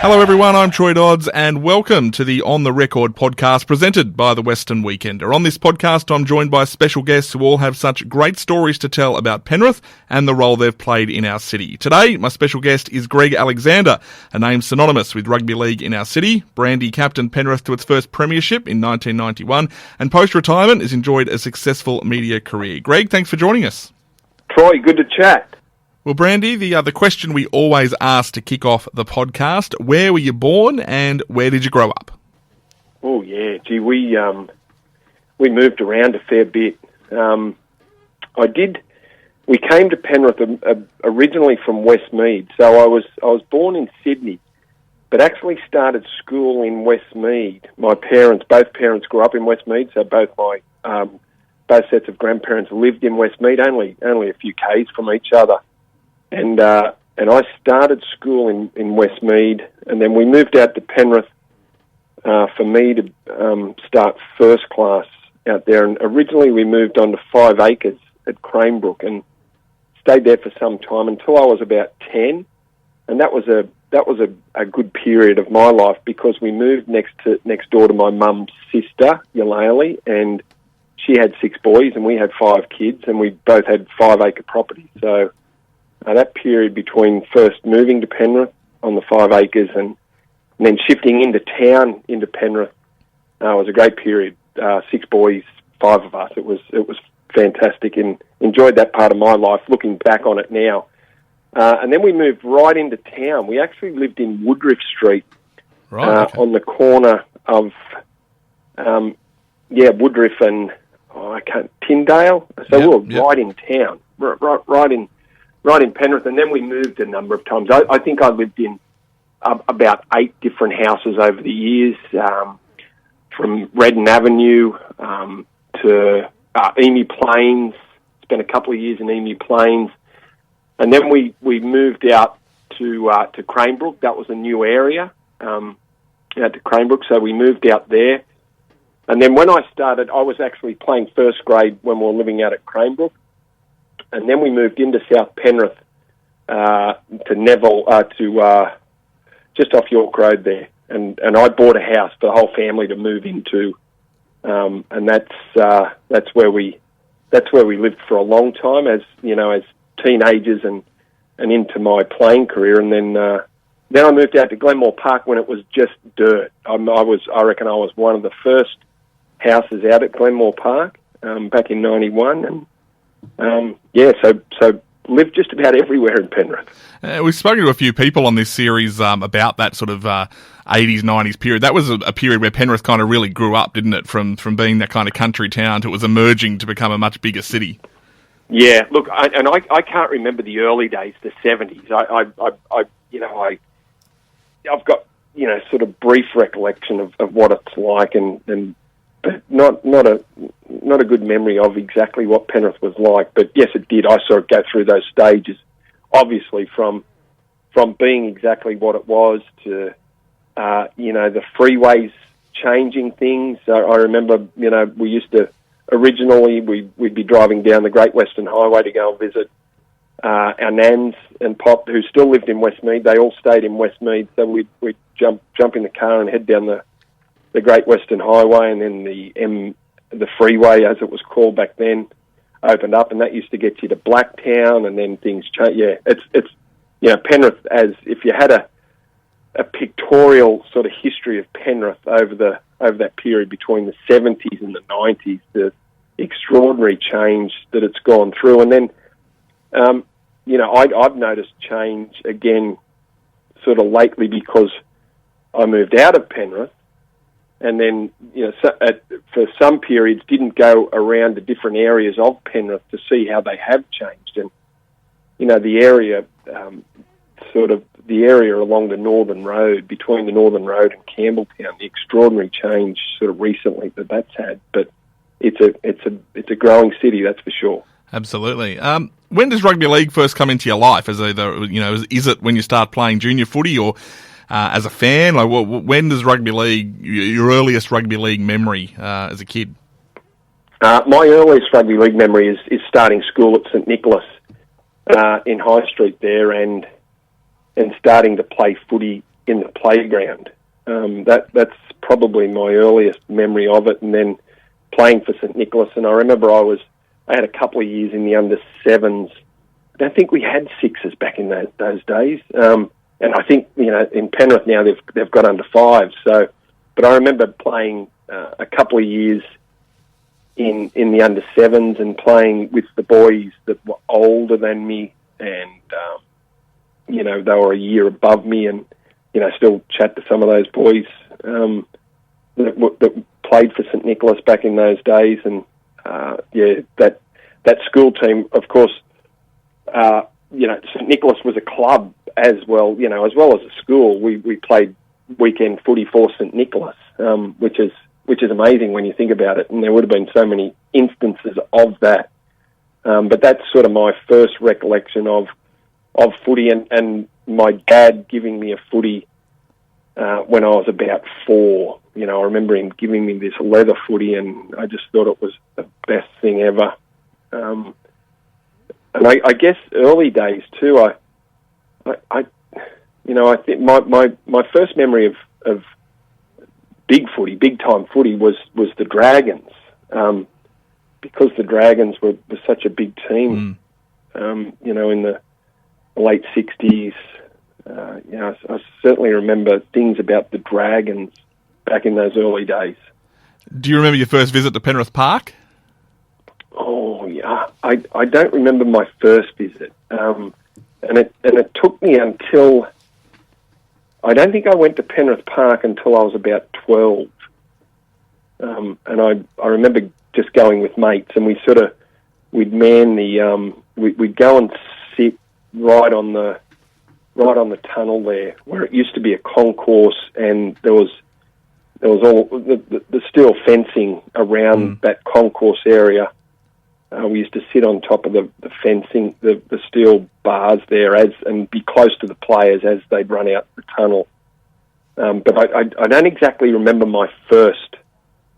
Hello everyone, I'm Troy Dodds and welcome to the On the Record podcast presented by the Western Weekender. On this podcast I'm joined by special guests who all have such great stories to tell about Penrith and the role they've played in our city. Today my special guest is Greg Alexander, a name synonymous with rugby league in our city. Brandy captained Penrith to its first premiership in 1991 and post-retirement has enjoyed a successful media career. Greg, thanks for joining us. Troy, good to chat. Well, Brandy, the question we always ask to kick off the podcast, where were you born and where did you grow up? Oh, yeah. Gee, we moved around a fair bit. We came to Penrith originally from Westmead. So I was born in Sydney, but actually started school in Westmead. Both parents grew up in Westmead, so both sets of grandparents lived in Westmead, only a few k's from each other. And I started school in Westmead, and then we moved out to Penrith for me to start first class out there. And originally we moved on to 5 acres at Cranebrook and stayed there for some time until I was about 10. And that was a good period of my life because we moved next door to my mum's sister, Eulalie, and she had 6 boys and we had 5 kids, and we both had 5 acre property. So that period between first moving to Penrith on the 5 acres and then shifting into town into Penrith was a great period. 6 boys, 5 of us. It was fantastic and enjoyed that part of my life. Looking back on it now, and then we moved right into town. We actually lived in Woodruff Street, okay, on the corner of Woodruff and Tyndale. So we were right in town, right in Penrith, and then we moved a number of times. I think I lived in about 8 different houses over the years, from Redden Avenue to Emu Plains. Spent a couple of years in Emu Plains, and then we moved out to Cranebrook. That was a new area out to Cranebrook, so we moved out there. And then when I started, I was actually playing first grade when we were living out at Cranebrook. And then we moved into South Penrith to Neville, just off York Road there. And I bought a house for the whole family to move into, and that's where we lived for a long time as teenagers and into my playing career. And then I moved out to Glenmore Park when it was just dirt. I reckon I was one of the first houses out at Glenmore Park back in '91 and. So lived just about everywhere in Penrith. We've spoken to a few people on this series about that sort of 80s, 90s period. That was a period where Penrith kind of really grew up, didn't it? From being that kind of country town to it was emerging to become a much bigger city. Yeah, look, I can't remember the early days, the 70s. I've got sort of brief recollection of what it's like, but not a good memory of exactly what Penrith was like. But yes, it did. I saw it go through those stages, obviously from being exactly what it was to the freeways changing things. I remember we used to originally we'd be driving down the Great Western Highway to go and visit our nans and pop who still lived in Westmead. They all stayed in Westmead, so we'd jump in the car and head down the Great Western Highway, and then the freeway, as it was called back then, opened up, and that used to get you to Blacktown, and then things changed. Yeah, it's Penrith, as if you had a pictorial sort of history of Penrith over that period between the 70s and the 90s, the extraordinary change that it's gone through, and then I've noticed change again, sort of lately because I moved out of Penrith. And then, for some periods, didn't go around to different areas of Penrith to see how they have changed. And, the area, the area along the Northern Road, between the Northern Road and Campbelltown, the extraordinary change sort of recently that's had. But it's a growing city, that's for sure. Absolutely. When does rugby league first come into your life? Is it when you start playing junior footy or as a fan? Like, when does rugby league, your earliest rugby league memory as a kid? My earliest rugby league memory is starting school at St Nicholas in High Street there, and starting to play footy in the playground. That's probably my earliest memory of it. And then playing for St Nicholas, and I remember I had a couple of years in the under sevens. I don't think we had sixes back in those days. And I think, in Penrith now they've got under fives. So, but I remember playing a couple of years in the under sevens and playing with the boys that were older than me, and they were a year above me, and still chat to some of those boys that played for St Nicholas back in those days. And that school team, of course, St Nicholas was a club as well, as well as a school. We played weekend footy for St Nicholas, which is amazing when you think about it. And there would have been so many instances of that. But that's sort of my first recollection of footy, and my dad giving me a footy when I was about 4. I remember him giving me this leather footy, and I just thought it was the best thing ever. And I guess early days too. I think my first memory of big footy, big time footy, was the Dragons, because the Dragons were such a big team. In the late 60s. I certainly remember things about the Dragons back in those early days. Do you remember your first visit to Penrith Park? Oh, yeah. I don't remember my first visit. And it took me until... I don't think I went to Penrith Park until I was about 12. And I remember just going with mates, and we'd man the... We'd go and sit right on the tunnel there, where it used to be a concourse, and there was all the steel fencing around that concourse area. We used to sit on top of the fencing, the steel bars there, and be close to the players as they'd run out the tunnel. But I don't exactly remember my first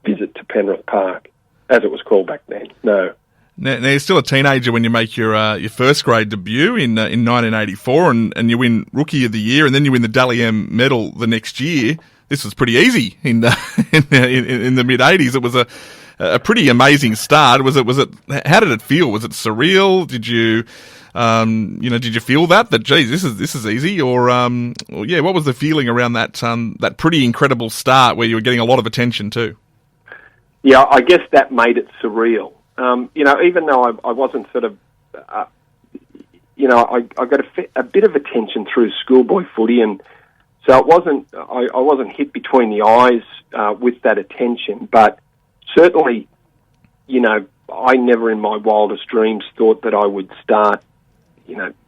visit to Penrith Park, as it was called back then. No. Now you're still a teenager when you make your first grade debut in 1984, and you win Rookie of the Year, and then you win the Dally M medal the next year. This was pretty easy in the mid 80s. It was a pretty amazing start. Was it? How did it feel? Was it surreal? Did you did you feel that geez, this is easy, or what was the feeling around that pretty incredible start where you were getting a lot of attention too? Yeah, I guess that made it surreal. Even though I wasn't sort of, I got a bit of attention through schoolboy footy, and so it wasn't. I wasn't hit between the eyes with that attention, but certainly, I never in my wildest dreams thought that I would start,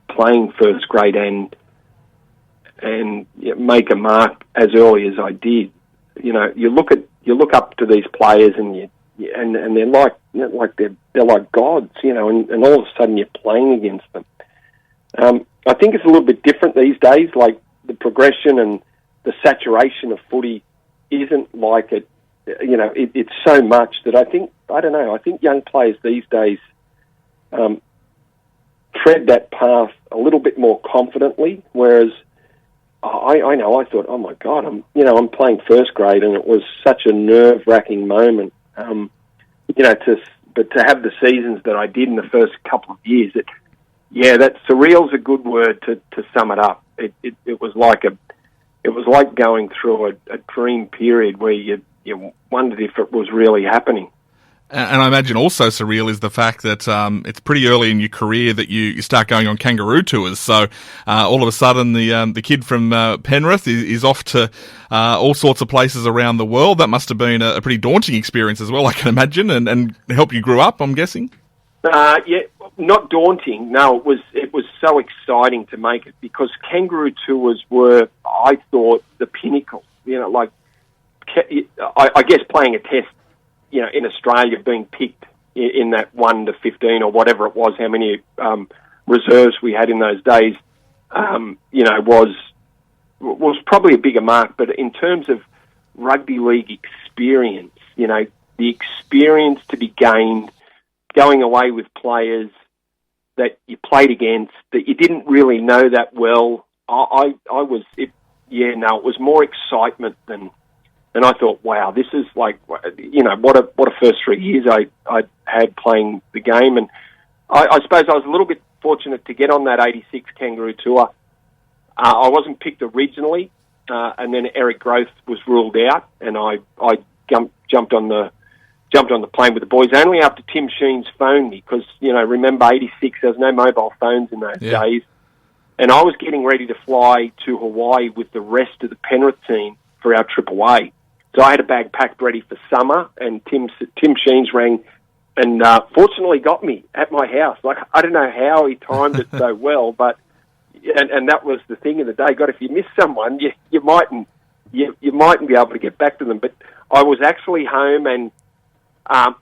playing first grade and make a mark as early as I did. You look up to these players, and they're like they're like gods, and all of a sudden you're playing against them. I think it's a little bit different these days. Like, the progression and the saturation of footy isn't like it. It's so much that I think young players these days tread that path a little bit more confidently. Whereas I thought, oh my God, I'm playing first grade, and it was such a nerve-wracking moment. But to have the seasons that I did in the first couple of years, that surreal's a good word to sum it up. It was like going through a dream period where you wondered if it was really happening. And I imagine also surreal is the fact that it's pretty early in your career that you start going on kangaroo tours. So all of a sudden the kid from Penrith is off to all sorts of places around the world. That must have been a pretty daunting experience as well, I can imagine, and help you grow up, I'm guessing. Not daunting. No, it was so exciting to make it, because kangaroo tours were, I thought, the pinnacle. I guess playing a test, in Australia, being picked in that 1 to 15 or whatever it was, how many reserves we had in those days, was probably a bigger mark. But in terms of rugby league experience, the experience to be gained, going away with players that you played against, that you didn't really know that well, it was more excitement than I thought. Wow, this is like, what a first 3 years I had playing the game, and I suppose I was a little bit fortunate to get on that '86 Kangaroo Tour. I wasn't picked originally, and then Eric Groth was ruled out, and I jumped on the plane with the boys only after Tim Sheens phoned me, because, remember '86, there was no mobile phones in those days. And I was getting ready to fly to Hawaii with the rest of the Penrith team for our trip away. So I had a bag packed ready for summer, and Tim Sheens rang and fortunately got me at my house. Like, I don't know how he timed it so well, but and that was the thing of the day. God, if you miss someone, you mightn't be able to get back to them. But I was actually home, and I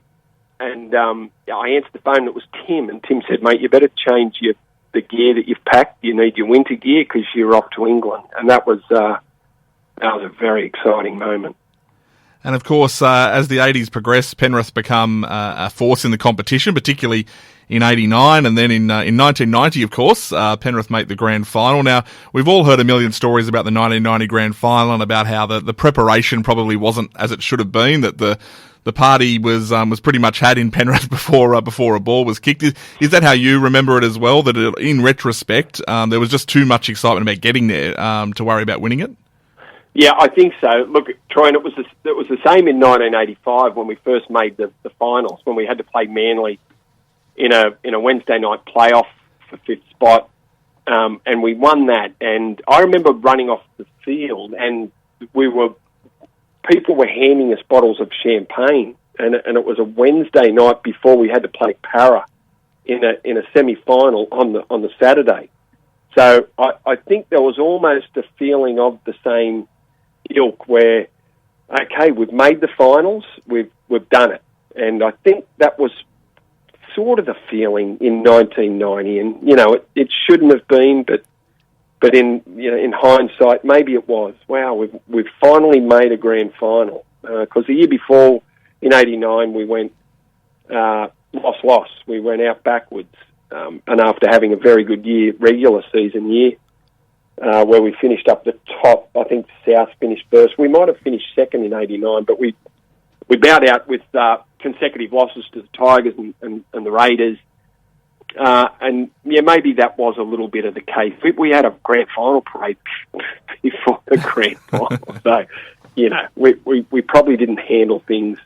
answered the phone. It was Tim, and Tim said, "Mate, you better change the gear that you've packed. You need your winter gear because you're off to England." And that was a very exciting moment. And of course, as the 80s progressed, Penrith become a force in the competition, particularly in '89, and then in 1990, of course, Penrith make the grand final. Now, we've all heard a million stories about the 1990 grand final and about how the preparation probably wasn't as it should have been, that the party was pretty much had in Penrith before a ball was kicked. Is that how you remember it as well? That in retrospect, there was just too much excitement about getting there to worry about winning it? Yeah, I think so. Look, Troy, and it was the same in 1985 when we first made the finals, when we had to play Manly in a Wednesday night playoff for fifth spot, and we won that. And I remember running off the field, and people were handing us bottles of champagne, and it was a Wednesday night before we had to play Para in a semi-final on the Saturday. So I think there was almost a feeling of the same ilk where, okay, we've made the finals, we've done it. And I think that was sort of the feeling in 1990, and it shouldn't have been, but in hindsight, maybe it was. Wow, we've finally made a grand final, because the year before in '89 we went loss. We went out backwards, and after having a very good regular season year, where we finished up the top, I think South finished first. We might have finished second in '89, but we bowed out with consecutive losses to the Tigers and the Raiders. And maybe that was a little bit of the case. We had a grand final parade before the grand final, so we probably didn't handle things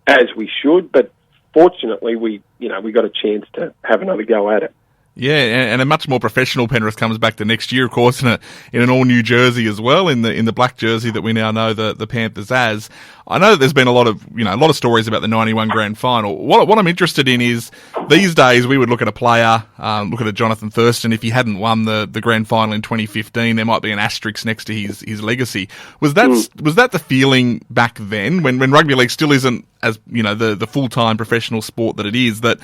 as we should. But fortunately, we got a chance to have another go at it. Yeah, and a much more professional Penrith comes back the next year, of course, in an all new jersey as well, in the black jersey that we now know the Panthers as. I know that there's been a lot of stories about the '91 grand final. What I'm interested in is, these days we would look at a player, look at a Jonathan Thurston. If he hadn't won the grand final in 2015, there might be an asterisk next to his legacy. Was that the feeling back then, when rugby league still isn't as the full time professional sport that it is, that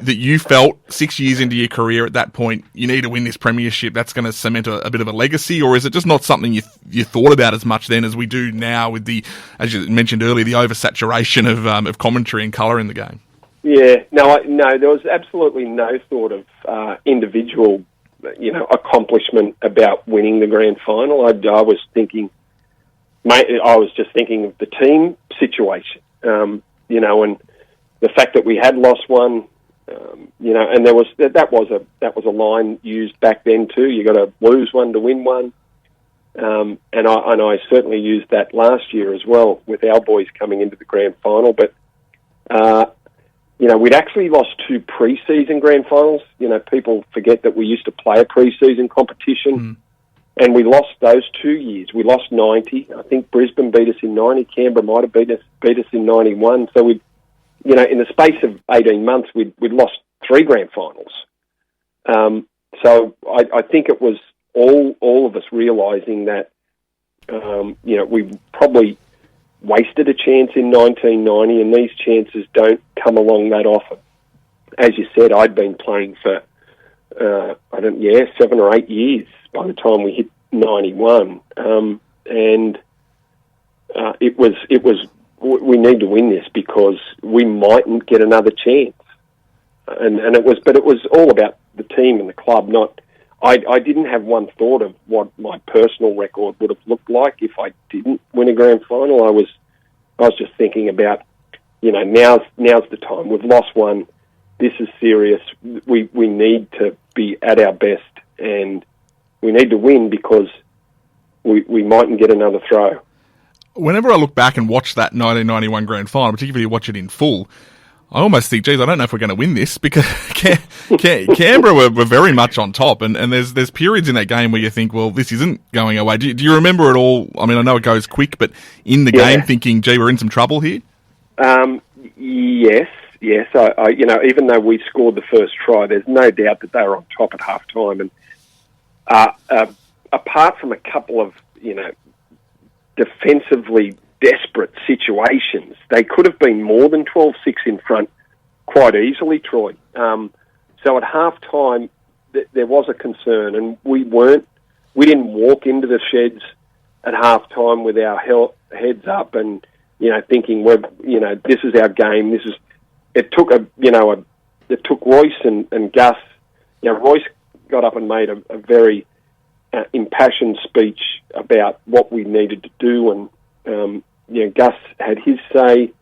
you felt 6 years into your career at that point, you need to win this premiership, that's going to cement a bit of a legacy? Or is it just not something you thought about as much then as we do now with the, as you mentioned earlier, the oversaturation of commentary and colour in the game? Yeah, no, there was absolutely no thought of individual, accomplishment about winning the grand final. I was just thinking of the team situation, and the fact that we had lost one. And that was a line used back then too. You got to lose one to win one, and I certainly used that last year as well with our boys coming into the grand final. But we'd actually lost 2 pre-season grand finals. People forget that we used to play a pre-season competition, and we lost those 2 years. We lost 90. I think Brisbane beat us in 90. Canberra might have beat us in 91. So we. In the space of 18 months, we'd lost 3 grand finals. So I think it was all of us realising that, we probably wasted a chance in 1990, and these chances don't come along that often. As you said, I'd been playing for, 7 or 8 years by the time we hit 91. And it was, we need to win this because we mightn't get another chance. And it was all about the team and the club, I didn't have one thought of what my personal record would have looked like if I didn't win a grand final. I was just thinking about, now's the time. We've lost one. This is serious. We need to be at our best, and we need to win because we mightn't get another throw. Whenever I look back and watch that 1991 grand final, particularly watch it in full, I almost think, geez, I don't know if we're going to win this, because Canberra were very much on top, and there's periods in that game where you think, well, this isn't going away. Do you remember it all? I mean, I know it goes quick, but in the game thinking, gee, we're in some trouble here? Yes. I even though we scored the first try, there's no doubt that they were on top at half-time. And apart from a couple of, defensively desperate situations, they could have been more than 12-6 in front quite easily, Troy. So at half-time, there was a concern, and we didn't walk into the sheds at half-time with our heads up and, thinking, this is our game. It took Royce and Gus. Royce got up and made a very impassioned speech about what we needed to do, and Gus had his say,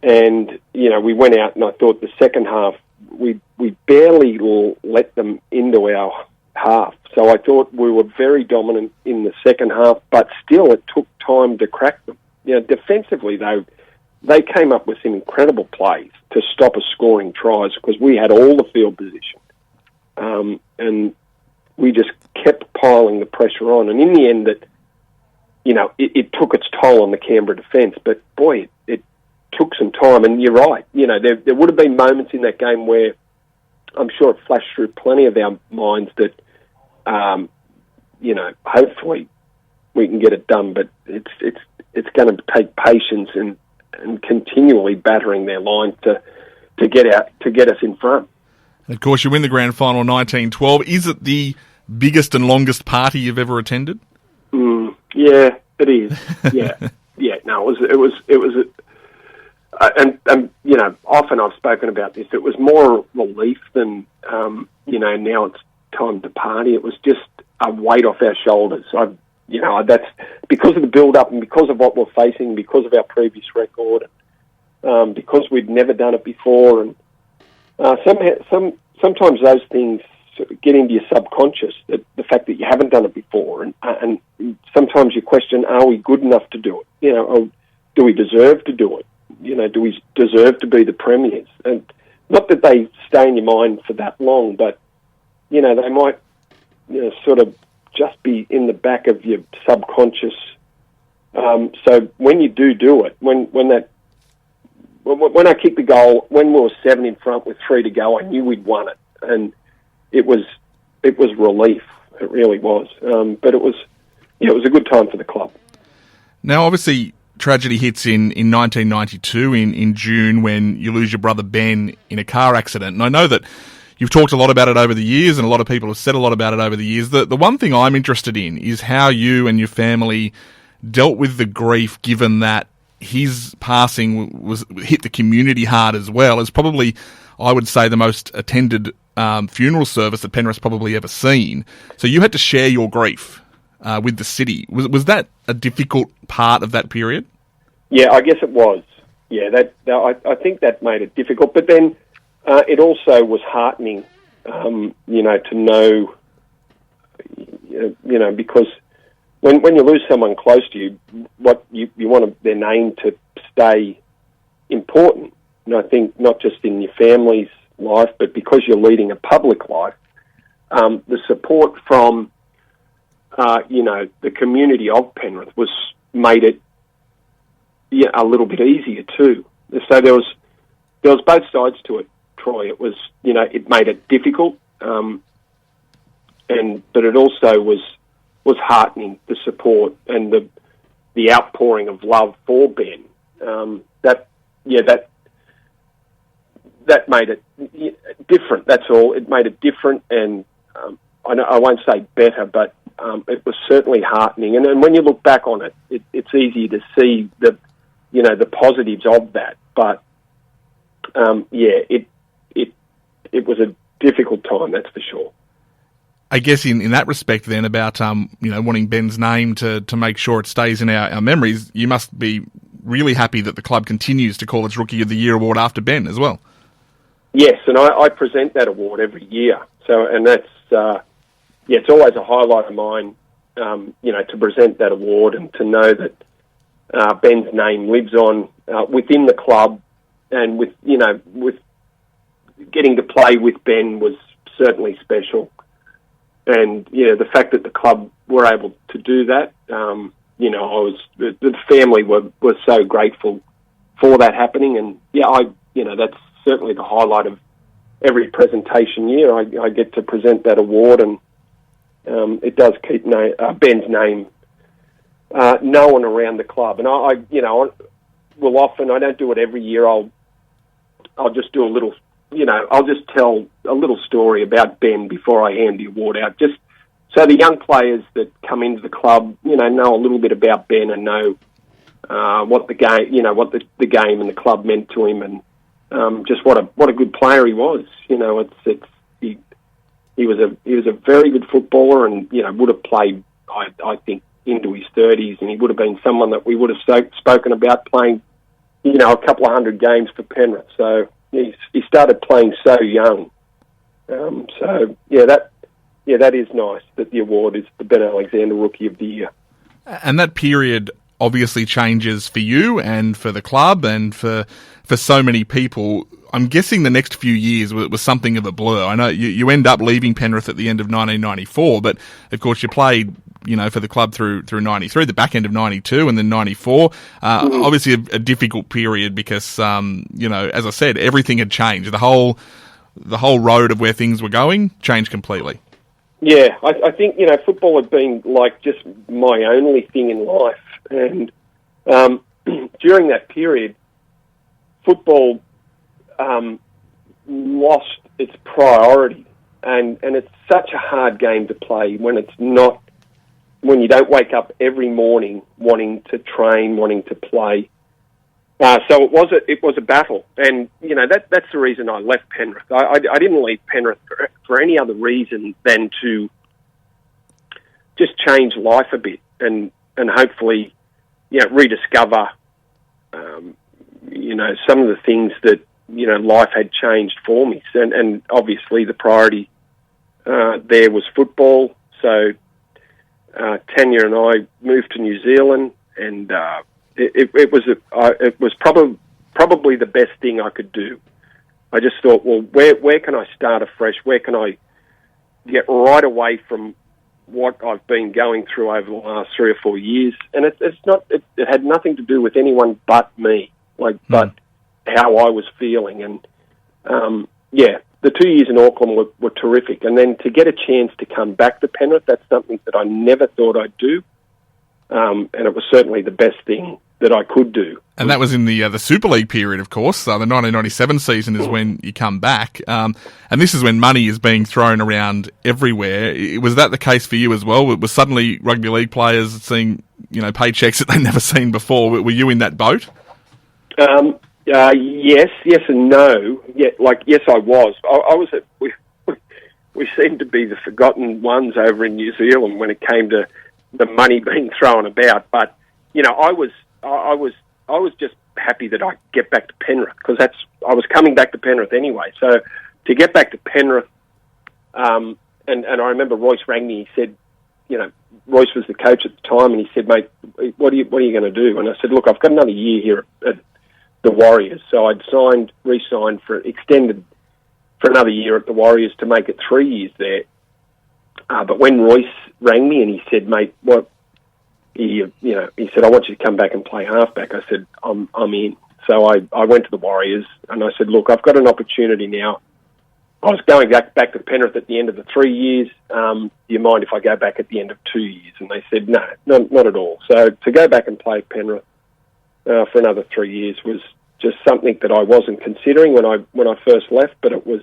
and we went out, and I thought the second half we barely let them into our half. So I thought we were very dominant in the second half, but still it took time to crack them. Defensively though, they came up with some incredible plays to stop us scoring tries because we had all the field position, and we just kept piling the pressure on. And in the end, it took its toll on the Canberra defence. But boy, it took some time. And you're right. There would have been moments in that game where I'm sure it flashed through plenty of our minds that, hopefully we can get it done. But it's going to take patience and continually battering their lines to get us in front. And of course, you win the grand final 1912. Is it the biggest and longest party you've ever attended? Yeah, it is. Yeah. No, it was. Often I've spoken about this. It was more relief than now it's time to party. It was just a weight off our shoulders. That's because of the build-up and because of what we're facing, because of our previous record, because we'd never done it before, and sometimes those things get into your subconscious, that the fact that you haven't done it before, and sometimes you question, are we good enough to do it? Or do we deserve to do it? Do we deserve to be the premiers? And not that they stay in your mind for that long, but they might sort of just be in the back of your subconscious. So when you do it, when I kicked the goal, when we were 7 in front with 3 to go, I knew we'd won it, and it was relief. It really was. But it was a good time for the club. Now, obviously, tragedy hits in 1992 in June when you lose your brother Ben in a car accident, and I know that you've talked a lot about it over the years, and a lot of people have said a lot about it over the years. The one thing I'm interested in is how you and your family dealt with the grief, given that his passing hit the community hard as well. It's probably, I would say, the most attended funeral service that Penrith's probably ever seen. So you had to share your grief with the city. Was that a difficult part of that period? Yeah, I guess it was. Yeah, I think that made it difficult. But then it also was heartening, to know, because when you lose someone close to you, what you want their name to stay important. And I think not just in your family's life, but because you're leading a public life, the support from, the community of Penrith made it a little bit easier too. So there was both sides to it, Troy. It was, it made it difficult, but it also was heartening, the support and the outpouring of love for Ben. That made it different. That's all. It made it different, and I won't say better, but it was certainly heartening. And when you look back on it, it's easy to see the positives of that. But it was a difficult time, that's for sure. I guess in that respect then about, wanting Ben's name to make sure it stays in our memories, you must be really happy that the club continues to call its Rookie of the Year award after Ben as well. Yes, and I present that award every year. So, and that's, it's always a highlight of mine, to present that award and to know that Ben's name lives on within the club, and with getting to play with Ben was certainly special. And, the fact that the club were able to do that, the family was so grateful for that happening. And, that's certainly the highlight of every presentation year. I get to present that award, and it does keep Ben's name known around the club. And I don't do it every year. I'll just do a little, I'll just tell a little story about Ben before I hand the award out, just so the young players that come into the club, know a little bit about Ben and know what the game, what the game and the club meant to him, and just what a good player he was. He was a very good footballer, and would have played, I think, into his 30s, and he would have been someone that we would have spoken about playing, a couple of hundred games for Penrith. So he started playing so young. That is nice that the award is the Ben Alexander Rookie of the Year. And that period obviously changes for you and for the club and for so many people. I'm guessing the next few years was something of a blur. I know you end up leaving Penrith at the end of 1994, but of course you played, for the club through 93, the back end of 92 and then 94. Obviously a difficult period because, as I said, everything had changed. The whole road of where things were going changed completely. Yeah, I think, football had been like just my only thing in life. And during that period, football lost its priority. And it's such a hard game to play when you don't wake up every morning wanting to train, wanting to play. So it was a battle. And, that's the reason I left Penrith. I didn't leave Penrith for any other reason than to just change life a bit and hopefully, rediscover, some of the things that, life had changed for me. And obviously the priority there was football. So Tanya and I moved to New Zealand, and it was probably the best thing I could do. I just thought, well, where can I start afresh? Where can I get right away from what I've been going through over the last 3 or 4 years? And it had nothing to do with anyone but me, but how I was feeling. And the 2 years in Auckland were terrific. And then to get a chance to come back to Penrith, that's something that I never thought I'd do. And it was certainly the best thing that I could do. And that was in the Super League period, of course. The 1997 season is when you come back. And this is when money is being thrown around everywhere. Was that the case for you as well? Was suddenly rugby league players seeing, paychecks that they'd never seen before? Were you in that boat? Yes and no. Yes, I was. I was we seemed to be the forgotten ones over in New Zealand when it came to the money being thrown about. But, I was just happy that I get back to Penrith, because I was coming back to Penrith anyway. So to get back to Penrith, and I remember Royce rang me. He said, Royce was the coach at the time, and he said, "Mate, what are you going to do?" And I said, "Look, I've got another year here at the Warriors." So I'd re-signed extended for another year at the Warriors to make it 3 years there. But when Royce rang me and he said, "Mate, what?" He said, "I want you to come back and play halfback." I said, I'm in. So I went to the Warriors and I said, "Look, I've got an opportunity now. I was going back to Penrith at the end of the 3 years. Do you mind if I go back at the end of 2 years?" And they said, "No, not at all." So to go back and play Penrith for another 3 years was just something that I wasn't considering when I first left, but it was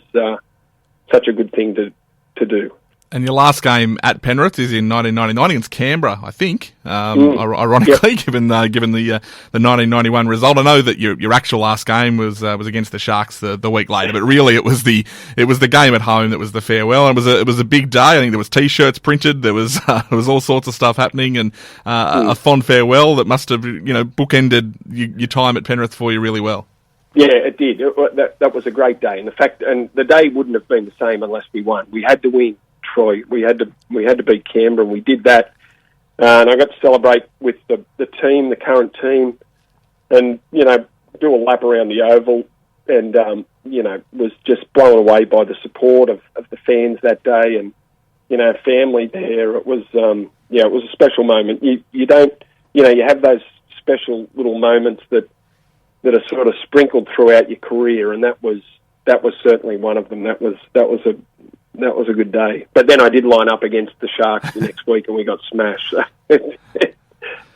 such a good thing to do. And your last game at Penrith is in 1999 against Canberra, I think. Ironically, Yep. given the 1991 result, I know that your actual last game was against the Sharks the week later, but really it was the game at home that was the farewell. And it was a big day. I think there was T-shirts printed. There was all sorts of stuff happening, and a fond farewell that must have bookended your time at Penrith for you really well. Yeah, it did. That was a great day, and the day wouldn't have been the same unless we won. We had to win, Troy. We had to beat Canberra, and we did that. And I got to celebrate with the team, the current team, and do a lap around the oval, and was just blown away by the support of the fans that day, and family there. It was it was a special moment. You don't you have those special little moments that are sort of sprinkled throughout your career, and that was certainly one of them. That was a good day. But then I did line up against the Sharks the next week, and we got smashed. So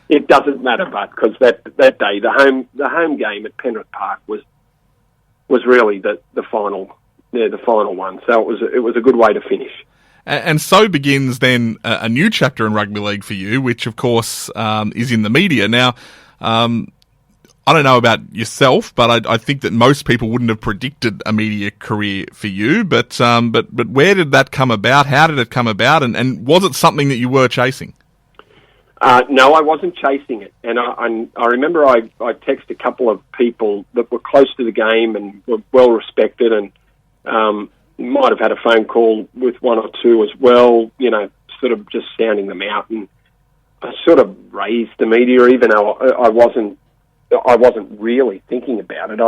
it doesn't matter, but because that day, the home game at Penrith Park was really the final one. So it was a good way to finish. And so begins then a new chapter in rugby league for you, which of course is in the media now. I don't know about yourself, but I think that most people wouldn't have predicted a media career for you. But where did that come about? How did it come about? And was it something that you were chasing? No, I wasn't chasing it. And I remember I texted a couple of people that were close to the game and were well respected, and might have had a phone call with one or two as well. Sort of just sounding them out, and I sort of raised the media, even though I wasn't really thinking about it.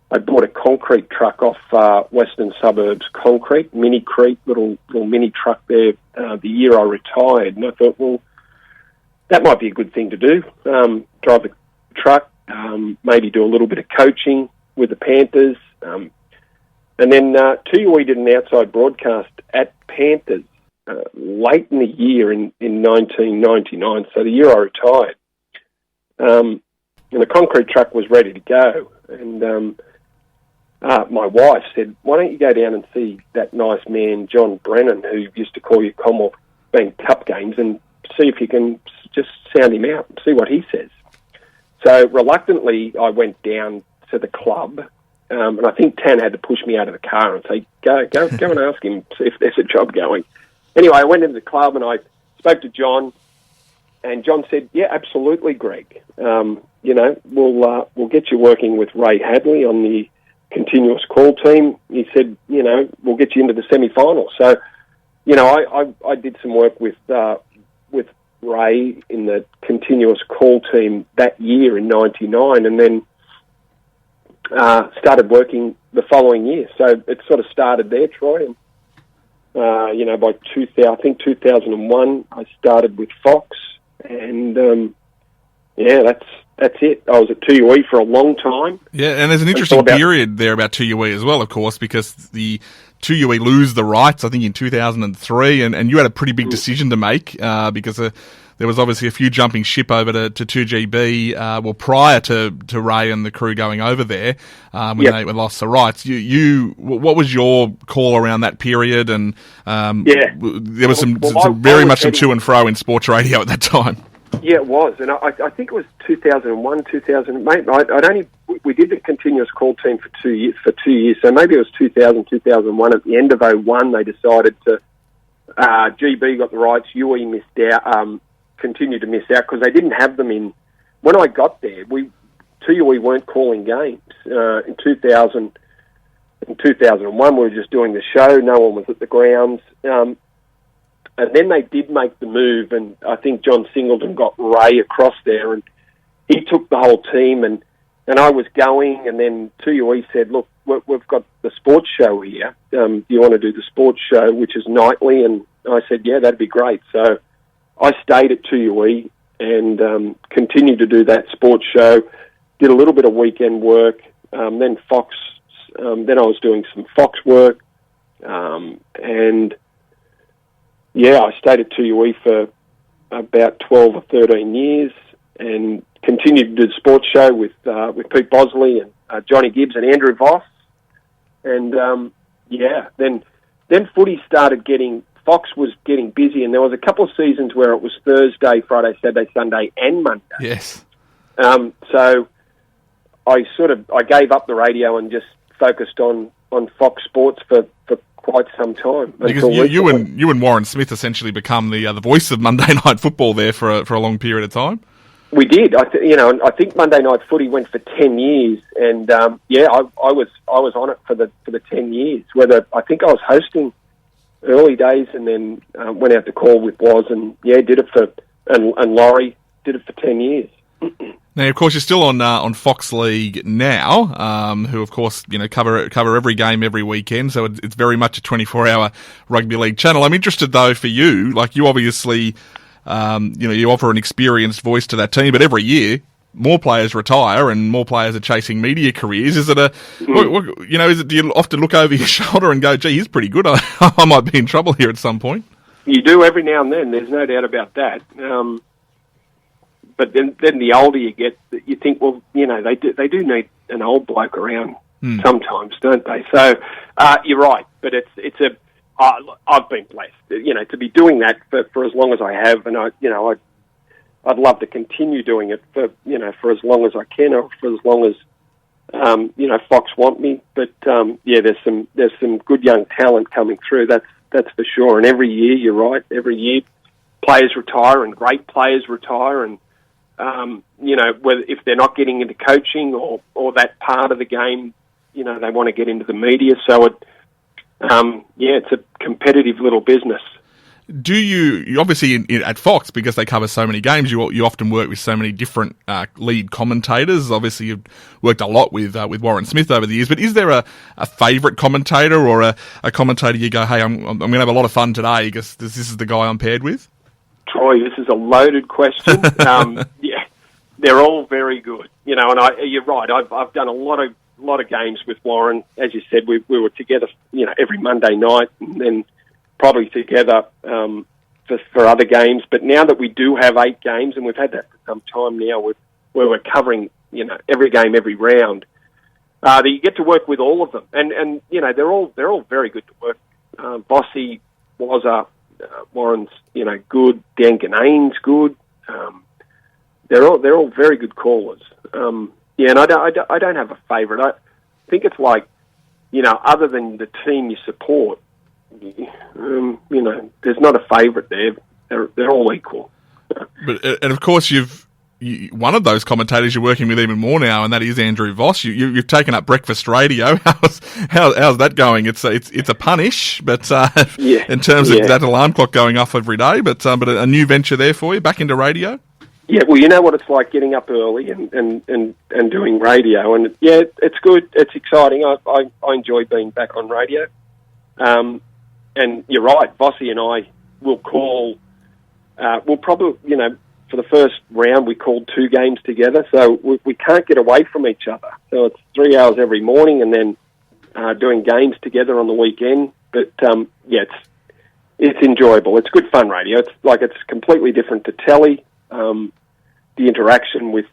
I bought a concrete truck off Western Suburbs Concrete, Mini Crete, little mini truck there, the year I retired. And I thought, well, that might be a good thing to do. Drive the truck, maybe do a little bit of coaching with the Panthers. And then Tuyui did an outside broadcast at Panthers late in the year in 1999, so the year I retired. And the concrete truck was ready to go. And my wife said, why don't you go down and see that nice man, John Brennan, who used to call you Commonwealth Bank Cup games, and see if you can just sound him out and see what he says. So reluctantly, I went down to the club, and I think Tan had to push me out of the car and say, go and ask him if there's a job going. Anyway, I went into the club and I spoke to John. And John said, yeah, absolutely, Greg. We'll get you working with Ray Hadley on the continuous call team. He said, we'll get you into the semi-finals. So, I did some work with Ray in the continuous call team that year in 99, and then started working the following year. So it sort of started there, Troy. And, by 2001, I started with Fox. And that's it. I was at TUE for a long time. Yeah, and there's an interesting period there about TUE as well, of course, because the TUE lose the rights, I think, in 2003, and you had a pretty big decision to make because there was obviously a few jumping ship over to 2GB, prior to Ray and the crew going over there when they lost the rights. What was your call around that period? And there was some very much some to and fro in sports radio at that time. Yeah, it was, and I think it was 2001, 2000. Mate, we did the continuous call team for 2 years, so maybe it was 2000, 2001. At the end of 01, they decided to. GB got the rights. UE missed out. Continued to miss out because they didn't have them in. When I got there, we weren't calling games. In 2000, in 2001, we were just doing the show. No one was at the grounds. And then they did make the move, and I think John Singleton got Ray across there, and he took the whole team, and I was going, and then TUE said, look, we've got the sports show here. Do you want to do the sports show, which is nightly? And I said, yeah, that'd be great. So I stayed at TUE and continued to do that sports show, did a little bit of weekend work, then Fox, then I was doing some Fox work, and yeah, I stayed at TUE for about 12 or 13 years and continued to do the sports show with Pete Bosley and Johnny Gibbs and Andrew Voss. And, then then footy started Fox was getting busy, and there was a couple of seasons where it was Thursday, Friday, Saturday, Sunday, and Monday. Yes. So I gave up the radio and just focused on Fox Sports for quite some time. Because you and Warren Smith essentially become the voice of Monday Night Football there for a long period of time. We did. I think Monday Night Footy went for 10 years, and I was on it for the 10 years. I think I was hosting early days, and then went out to call with Woz, and did it and Laurie did it for 10 years. Now, of course, you're still on Fox League now, who, of course, cover every game every weekend. So it's very much a 24-hour rugby league channel. I'm interested, though, for you. Like, you obviously, you offer an experienced voice to that team, but every year more players retire and more players are chasing media careers. Is it do you often look over your shoulder and go, "Gee, he's pretty good. I might be in trouble here at some point"? You do every now and then. There's no doubt about that. But then the older you get, you think, well, they do need an old bloke around sometimes, don't they? So you're right, but I've been blessed, to be doing that for as long as I have, and I'd love to continue doing it for as long as I can, or for as long as Fox want me. But there's some good young talent coming through. That's for sure. And every year, you're right. Every year, players retire, and great players retire, and whether if they're not getting into coaching or that part of the game, they want to get into the media. So it's a competitive little business. Do you obviously at Fox, because they cover so many games, you often work with so many different lead commentators. Obviously, you've worked a lot with Warren Smith over the years. But is there a favourite commentator or a commentator you go, "Hey, I'm going to have a lot of fun today because this is the guy I'm paired with"? Troy, this is a loaded question. They're all very good. And you're right. I've done a lot of games with Warren. As you said, we were together, every Monday night, and then probably together for other games. But now that we do have 8 games, and we've had that for some time now, where we're covering every game, every round, that you get to work with all of them, and they're all very good to work. Bossy, Wazza, Warren's good, Dan Ganane's good. They're all very good callers. And I don't have a favourite. I think it's like, other than the team you support, there's not a favourite there. They're all equal. And of course, one of those commentators you're working with even more now, and that is Andrew Voss. You've taken up breakfast radio. How's that going? It's a punish, but in terms of that alarm clock going off every day, but a new venture there for you, back into radio. Yeah, well, you know what it's like getting up early and doing radio, and it's good. It's exciting. I enjoy being back on radio. And you're right, Bossy and I will call. We'll probably, for the first round, we called 2 games together, so we can't get away from each other. So it's 3 hours every morning, and then doing games together on the weekend. But it's enjoyable. It's good fun radio. It's completely different to telly. The interaction with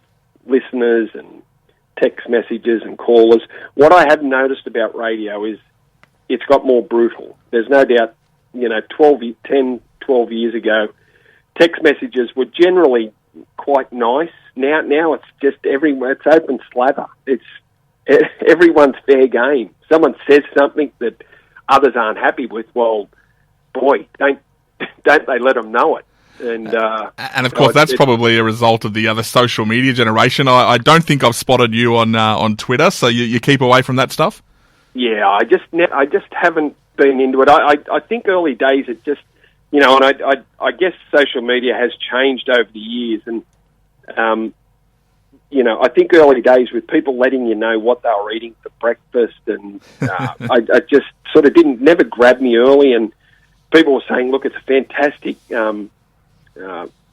listeners and text messages and callers. What I have noticed about radio is it's got more brutal. There's no doubt, 10, 12 years ago, text messages were generally quite nice. Now it's just it's open slather. It's everyone's fair game. Someone says something that others aren't happy with. Well, boy, don't they let them know it? And of course, that's probably a result of the social media generation. I don't think I've spotted you on Twitter, so you keep away from that stuff. Yeah, I just haven't been into it. I think early days it just, and I guess social media has changed over the years, and I think early days with people letting you know what they were eating for breakfast, and I just sort of never grabbed me early, and people were saying, look, it's a fantastic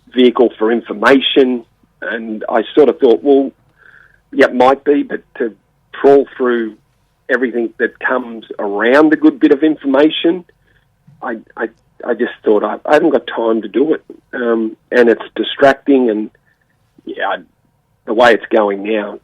vehicle for information, and I sort of thought, well, yeah, it might be, but to trawl through everything that comes around a good bit of information, I just thought I haven't got time to do it, and it's distracting, and the way it's going now,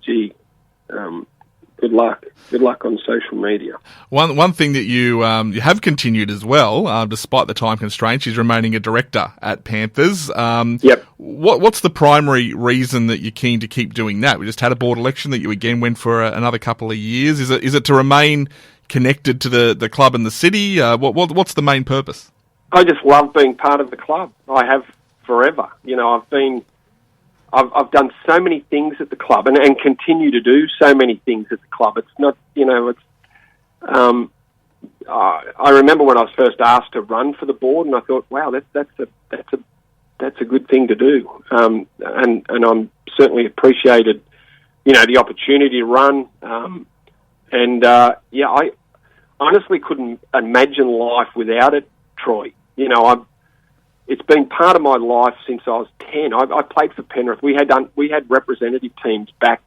good luck. Good luck on social media. One thing that you have continued as well, despite the time constraints, is remaining a director at Panthers. Yep. What's the primary reason that you're keen to keep doing that? We just had a board election that you again went for another couple of years. Is it to remain connected to the club and the city? What's the main purpose? I just love being part of the club. I have forever. I've done so many things at the club and continue to do so many things at the club. It's not, I remember when I was first asked to run for the board, and I thought, wow, that's a good thing to do. And I'm certainly appreciated, the opportunity to run. I honestly couldn't imagine life without it, Troy. It's been part of my life since I was 10. I played for Penrith. We had representative teams back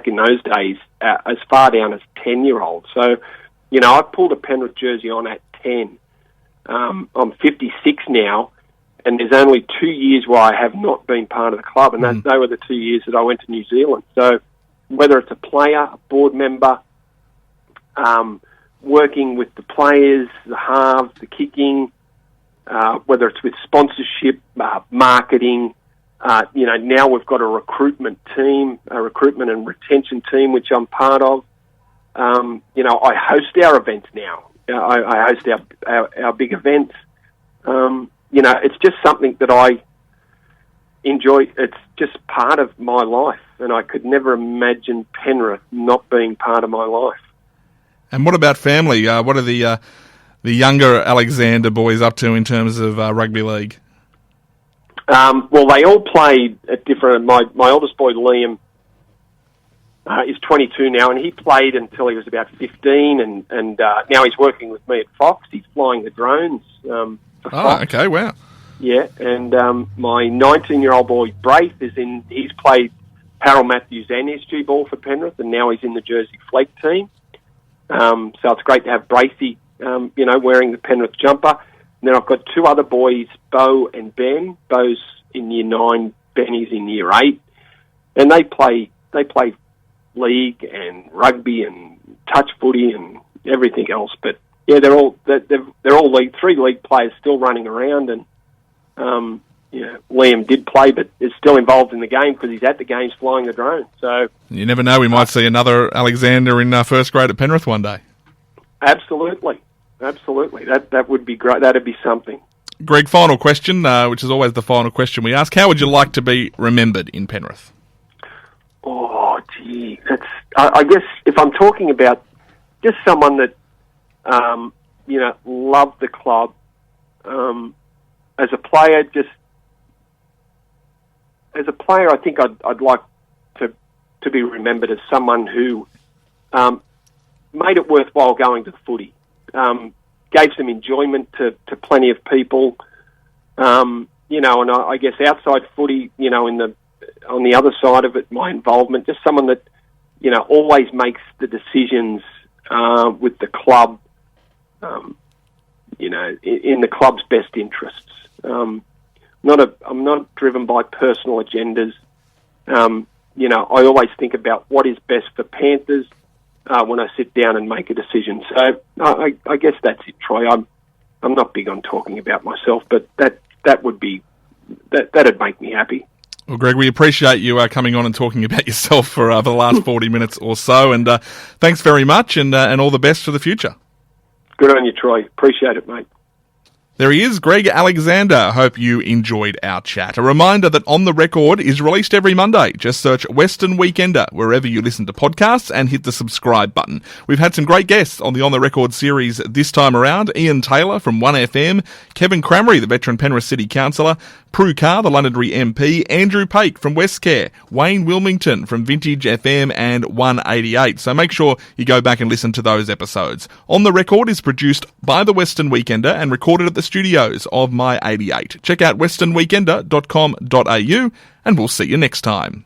in those days as far down as 10-year-olds. So, I pulled a Penrith jersey on at 10. I'm 56 now, and there's only 2 years where I have not been part of the club, and they were the 2 years that I went to New Zealand. So whether it's a player, a board member, working with the players, the halves, the kicking, whether it's with sponsorship, marketing, now we've got a recruitment and retention team, which I'm part of. I host our events now. I host our big events. It's just something that I enjoy. It's just part of my life, and I could never imagine Penrith not being part of my life. And what about family? What are the younger Alexander boys up to in terms of rugby league? Well, they all played at different. My oldest boy Liam is 22 now, and he played until he was about 15, and now he's working with me at Fox. He's flying the drones for Fox. Oh, okay, wow. Yeah, and my 19-year-old boy Braith he's played Harold Matthews and SG ball for Penrith, and now he's in the Jersey Fleet team. So it's great to have Braithy, wearing the Penrith jumper. And then I've got two other boys, Bo and Ben. Bo's in year 9, Benny's in year 8, and they play league and rugby and touch footy and everything else. But yeah, they're all league 3 league players still running around, and Liam did play, but is still involved in the game because he's at the games flying the drone. So you never know, we might see another Alexander in first grade at Penrith one day. Absolutely. That would be great. That'd be something. Greg, final question, which is always the final question we ask. How would you like to be remembered in Penrith? Oh, gee, I guess if I'm talking about just someone that, loved the club, as a player, I think I'd like to be remembered as someone who made it worthwhile going to the footy, gave some enjoyment to plenty of people, and I guess outside footy, on the other side of it, my involvement, just someone that, always makes the decisions with the club, in the club's best interests. I'm not driven by personal agendas. I always think about what is best for Panthers when I sit down and make a decision. So I guess that's it, Troy. I'm not big on talking about myself, but that'd make me happy. Well, Greg, we appreciate you coming on and talking about yourself for the last 40 minutes or so, and thanks very much, and all the best for the future. Good on you, Troy. Appreciate it, mate. There he is, Greg Alexander. Hope you enjoyed our chat. A reminder that On The Record is released every Monday. Just search Western Weekender wherever you listen to podcasts and hit the subscribe button. We've had some great guests on the On The Record series this time around. Ian Taylor from 1FM, Kevin Crameri, the veteran Penrith City Councillor, Prue Carr, the Londonderry MP, Andrew Paik from Westcare, Wayne Wilmington from Vintage FM and 188. So make sure you go back and listen to those episodes. On The Record is produced by the Western Weekender and recorded at the studios of My 88. Check out westernweekender.com.au and we'll see you next time.